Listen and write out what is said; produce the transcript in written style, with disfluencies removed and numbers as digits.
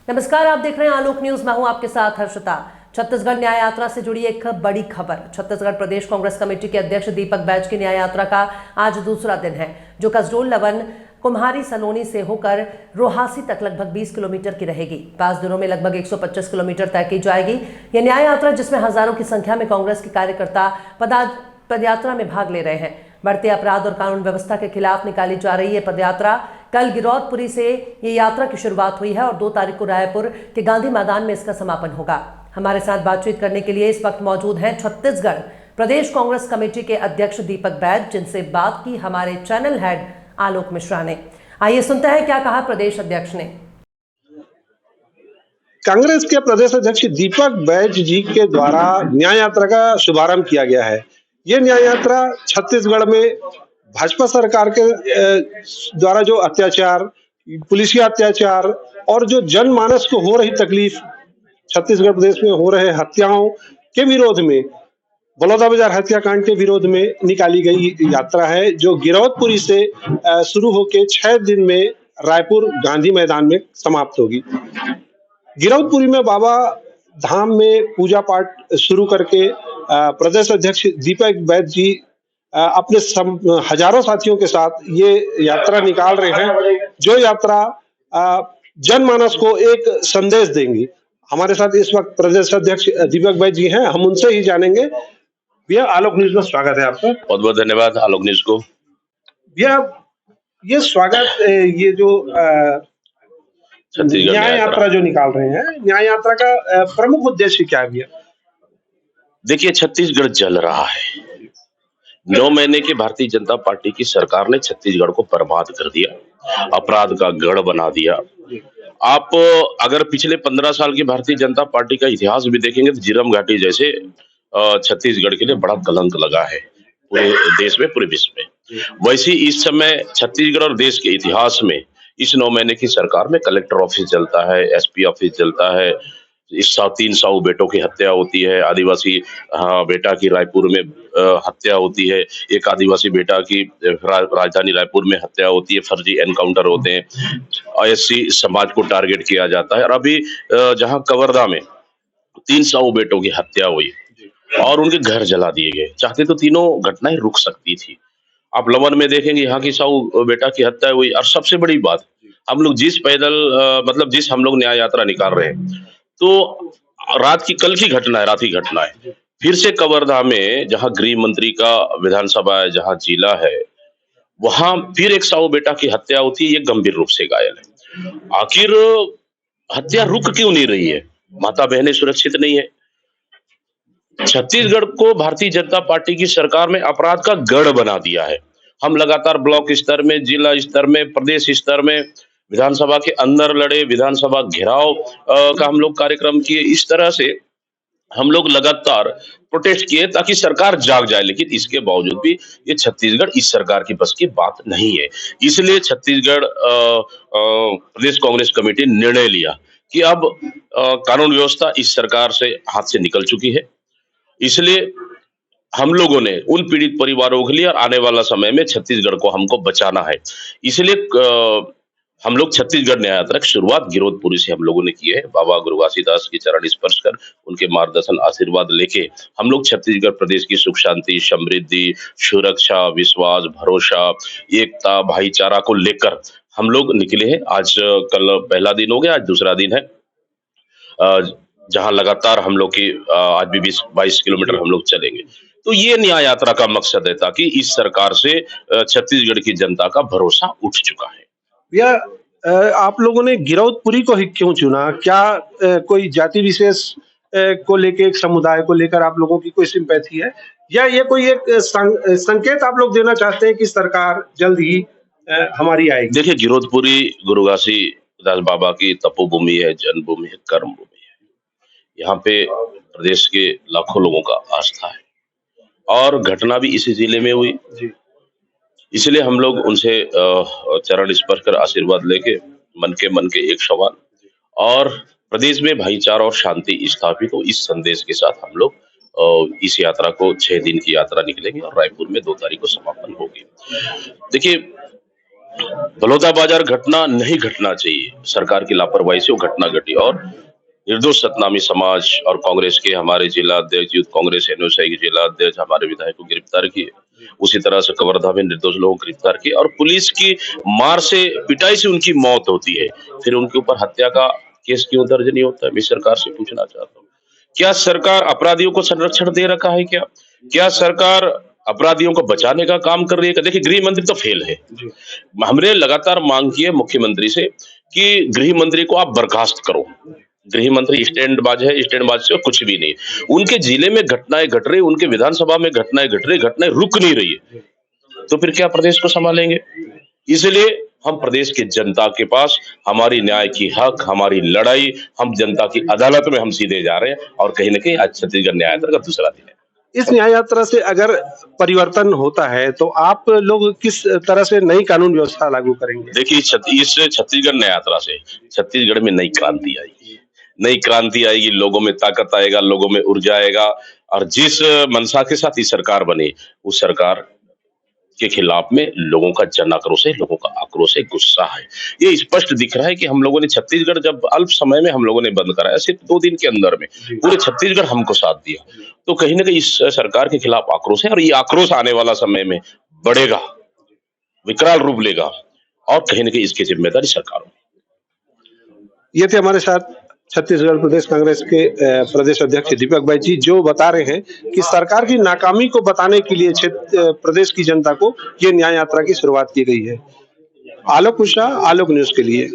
नमस्कार, आप देख रहे हैं आलोक न्यूज। मैं हूं आपके साथ हर्षिता। छत्तीसगढ़ न्याय यात्रा से जुड़ी एक बड़ी खबर। छत्तीसगढ़ प्रदेश कांग्रेस कमेटी के अध्यक्ष दीपक बैज की न्याय यात्रा का आज दूसरा दिन है, जो कसडोल लवन कुम्हारी सलोनी से होकर रोहासी तक लगभग 20 किलोमीटर की रहेगी। 5 दिनों में लगभग 125 किलोमीटर तय की जाएगी। यह न्याय यात्रा, जिसमें हजारों की संख्या में कांग्रेस के कार्यकर्ता पदयात्रा में भाग ले रहे हैं। बढ़ते अपराध और कानून व्यवस्था के खिलाफ निकाली जा रही है पदयात्रा। कल गिरौदपुरी से ये यात्रा की शुरुआत हुई है और 2 तारीख को रायपुर के गांधी मैदान में इसका समापन होगा। हमारे साथ बातचीत करने के लिए इस वक्त मौजूद हैं छत्तीसगढ़ प्रदेश कांग्रेस कमेटी के अध्यक्ष दीपक बैज, जिनसे बात की हमारे चैनल हेड आलोक मिश्रा ने। आइए सुनते हैं क्या कहा प्रदेश अध्यक्ष ने। कांग्रेस के प्रदेश अध्यक्ष दीपक बैज जी के द्वारा न्याय यात्रा का शुभारंभ किया गया है। ये न्याय यात्रा छत्तीसगढ़ में भाजपा सरकार के द्वारा जो अत्याचार, पुलिसिया अत्याचार और जो जनमानस को हो रही तकलीफ, छत्तीसगढ़ प्रदेश में हो रहे हत्याओं के विरोध में, बलौदाबाजार हत्याकांड के विरोध में निकाली गई यात्रा है, जो गिरौदपुरी से शुरू होकर 6 दिन में रायपुर गांधी मैदान में समाप्त होगी। गिरौदपुरी में बाबा धाम में पूजा पाठ शुरू करके प्रदेश अध्यक्ष दीपक बैज जी अपने हजारों साथियों के साथ ये यात्रा निकाल रहे हैं, जो यात्रा जनमानस को एक संदेश देंगी। हमारे साथ इस वक्त प्रदेश अध्यक्ष दीपक बैज जी हैं, हम उनसे ही जानेंगे। भैया, आलोक न्यूज में स्वागत है आपका। बहुत बहुत धन्यवाद आलोक न्यूज को। भैया, ये स्वागत, ये जो न्याय यात्रा जो निकाल रहे हैं, न्याय यात्रा का प्रमुख उद्देश्य क्या है भैया? देखिए, छत्तीसगढ़ जल रहा है। 9 महीने की भारतीय जनता पार्टी की सरकार ने छत्तीसगढ़ को बर्बाद कर दिया, अपराध का गढ़ बना दिया। आप अगर पिछले 15 साल की भारतीय जनता पार्टी का इतिहास भी देखेंगे तो झीरम घाटी जैसे छत्तीसगढ़ के लिए बड़ा कलंक लगा है, पूरे देश में, पूरे विश्व में। वैसे इस समय छत्तीसगढ़ और देश के इतिहास में इस 9 महीने की सरकार में कलेक्टर ऑफिस जलता है, एसपी ऑफिस जलता है, इस 300 बेटों की हत्या होती है, आदिवासी बेटा की रायपुर में हत्या होती है, एक आदिवासी बेटा की राजधानी रायपुर में हत्या होती है, फर्जी एनकाउंटर होते हैं, एससी समाज को टारगेट किया जाता है। और अभी जहां कवर्धा में 300 बेटों की हत्या हुई और उनके घर जला दिए गए, चाहते तो तीनों घटनाएं रुक सकती थी। आप लवन में देखेंगे, यहाँ की 100 बेटा की हत्या हुई। और सबसे बड़ी बात, हम लोग जिस जिस हम लोग न्याय यात्रा निकाल रहे हैं, तो कल की घटना है, रात की घटना है। फिर से कवर्धा में, जहां गृह मंत्री का विधानसभा है, जहां जिला है, वहां फिर एक 100 बेटा की हत्या होती है, ये गंभीर रूप से घायल है। आखिर हत्या रुक क्यों नहीं रही है? माता बहनें सुरक्षित नहीं है। छत्तीसगढ़ को भारतीय जनता पार्टी की सरकार में अपराध का गढ़ बना दिया है। हम लगातार ब्लॉक स्तर में, जिला स्तर में, प्रदेश स्तर में, विधानसभा के अंदर लड़े, विधानसभा घेराव का हम लोग कार्यक्रम किए। इस तरह से हम लोग लगातार प्रोटेस्ट किए ताकि सरकार जाग जाए, लेकिन इसके बावजूद भी ये छत्तीसगढ़ इस सरकार की बस की बात नहीं है। इसलिए छत्तीसगढ़ प्रदेश कांग्रेस कमेटी ने निर्णय लिया कि अब कानून व्यवस्था इस सरकार से हाथ से निकल चुकी है। इसलिए हम लोगों ने उन पीड़ित परिवारों के लिए और आने वाला समय में छत्तीसगढ़ को हमको बचाना है। इसलिए हम लोग छत्तीसगढ़ न्याय यात्रा की शुरुआत गिरौदपुरी से हम लोगों ने की है। बाबा गुरु घासीदास की चरण स्पर्श कर, उनके मार्गदर्शन, आशीर्वाद लेके हम लोग छत्तीसगढ़ प्रदेश की सुख शांति, समृद्धि, सुरक्षा, विश्वास, भरोसा, एकता, भाईचारा को लेकर हम लोग निकले हैं। कल पहला दिन हो गया, आज दूसरा दिन है, जहां लगातार हम लोग की आज भी 20-22 किलोमीटर हम लोग चलेंगे। तो ये न्याय यात्रा का मकसद है ताकि इस सरकार से छत्तीसगढ़ की जनता का भरोसा उठ चुका है। भैया, आप लोगों ने गिरौदपुरी को ही क्यों चुना? क्या कोई जाति विशेष को लेके, एक समुदाय को लेकर आप लोगों की कोई सिंपैथी है, या ये कोई एक संकेत आप लोग देना चाहते हैं कि सरकार जल्द ही हमारी आएगी? देखिए, गिरौदपुरी गुरु घासीदास बाबा की तपोभूमि है, जन्मभूमि है, कर्मभूमि है। यहाँ पे प्रदेश के लाखों लोगों का आस्था है और घटना भी इसी जिले में हुई। इसलिए हम लोग उनसे चरण स्पर्श कर आशीर्वाद लेके मन के एक सवाल और प्रदेश में भाईचारा और शांति स्थापित हो, इस संदेश के साथ हम लोग इस यात्रा को 6 दिन की यात्रा निकलेंगे और रायपुर में 2 तारीख को समापन होगी। देखिए, बलौदा बाजार घटना नहीं घटना चाहिए, सरकार की लापरवाही से वो घटना घटी और निर्दोष सतनामी समाज और कांग्रेस के हमारे जिला अध्यक्ष, यूथ कांग्रेस एनएसआई के जिला अध्यक्ष हमारे विधायक को गिरफ्तार किए। उसी तरह से कवर्धा में निर्दोष लोगों को गिरफ्तार किए और पुलिस की मार से, पिटाई से उनकी मौत होती है, फिर उनके ऊपर हत्या का केस क्यों दर्ज नहीं होता है? मैं सरकार से पूछना चाहता हूँ। क्या सरकार अपराधियों को संरक्षण दे रखा है क्या? क्या सरकार अपराधियों को बचाने का काम कर रही है? देखिए, गृह मंत्री तो फेल है। हमने लगातार मांग की है मुख्यमंत्री से कि गृह मंत्री को आप बर्खास्त करो। गृह मंत्री स्टैंडबाज है, स्टैंडबाज से कुछ भी नहीं। उनके जिले में घटनाएं घट रही, उनके विधानसभा में घटनाएं घट रही, घटनाएं रुक नहीं रही है, तो फिर क्या प्रदेश को संभालेंगे? इसलिए हम प्रदेश की जनता के पास हमारी न्याय की हक, हमारी लड़ाई, हम जनता की अदालत में हम सीधे जा रहे हैं और कहीं न कहीं आज छत्तीसगढ़ न्याय यात्रा का दूसरा दिन है। इस न्याय यात्रा से अगर परिवर्तन होता है तो आप लोग किस तरह से नई कानून व्यवस्था लागू करेंगे? देखिए, इस छत्तीसगढ़ न्याय यात्रा से छत्तीसगढ़ में नई क्रांति आएगी। नई क्रांति आएगी, लोगों में ताकत आएगा, लोगों में ऊर्जा आएगा और जिस मंशा के साथ ये सरकार बनी, उस सरकार के खिलाफ में लोगों का जन आक्रोश है, लोगों का आक्रोश है, गुस्सा है। ये स्पष्ट दिख रहा है कि हम लोगों ने छत्तीसगढ़ जब अल्प समय में हम लोगों ने बंद कराया, सिर्फ 2 दिन के अंदर में पूरे छत्तीसगढ़ हमको साथ दिया। तो कहीं न कहीं इस सरकार के खिलाफ आक्रोश है और ये आक्रोश आने वाला समय में बढ़ेगा, विकराल रूप लेगा और कहीं न कहीं इसकी जिम्मेदारी सरकार होगी। ये थे हमारे साथ छत्तीसगढ़ प्रदेश कांग्रेस के प्रदेश अध्यक्ष दीपक बैज जी, जो बता रहे हैं कि सरकार की नाकामी को बताने के लिए प्रदेश की जनता को ये न्याय यात्रा की शुरुआत की गई है। आलोक मिश्रा, आलोक न्यूज के लिए।